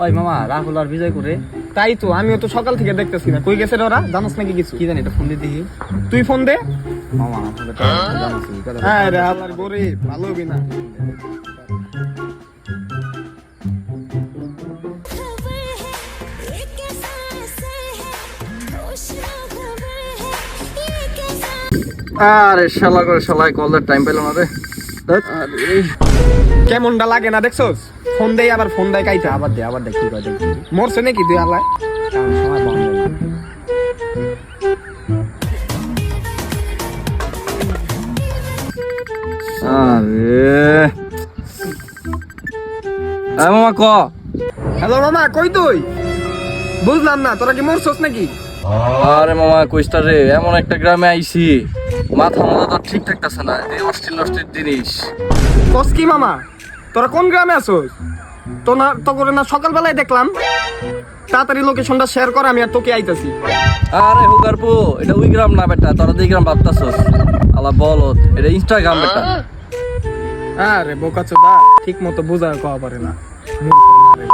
ওই মামা রাহুল আর বিজয় করে। তাই তো আমিও তো সকাল থেকে দেখতেছি না, কই গেছে রে ওরা? জানোস নাকি কিছু? কি জানি, এটা ফোন দিয়ে দেখি। তুই ফোন দে। মামা আসলে তো জানোস কি কথা। হ্যাঁ রে আল্লাহর গরিব, ভালো হবি না। আরে শালা করে শালাই কলের টাইম পেলাম না রে। কেমনটা লাগে না দেখছস? ফোন দেই আবার ফোন দেয় কাইতা। আবার দে কি কয় দেখি। মরছে নাকি তুই আল্লাহ? কারণ সময় পাওয়া যায় না। আরে মামা ক। হ্যালো মামা, কই তুই? বুঝলাম না, তোরা কি মরছস নাকি? আরে মামা কইস্তা রে, এমন একটা গ্রামে আইছি মাথা তো ঠিক থাকতেছে না, এই অস্থির জিনিস। কস কি মামা? তোরা কোন গ্রামে আছোস? তো না তো করে না সকালবেলায় দেখলাম। তাড়াতাড়ি লোকেশনটা শেয়ার কর, আমি আর তোকে আইতাছি। আরে হুগারপু, এটা ওই গ্রাম না বেটা, তোরা দুই গ্রাম ভাবতাছস। আলা বলত, এটা ইনস্টাগ্রাম বেটা। আরে বোকাচোদা, ঠিক মতো বুঝার কওয়া পারে না। মূর্খের মারে।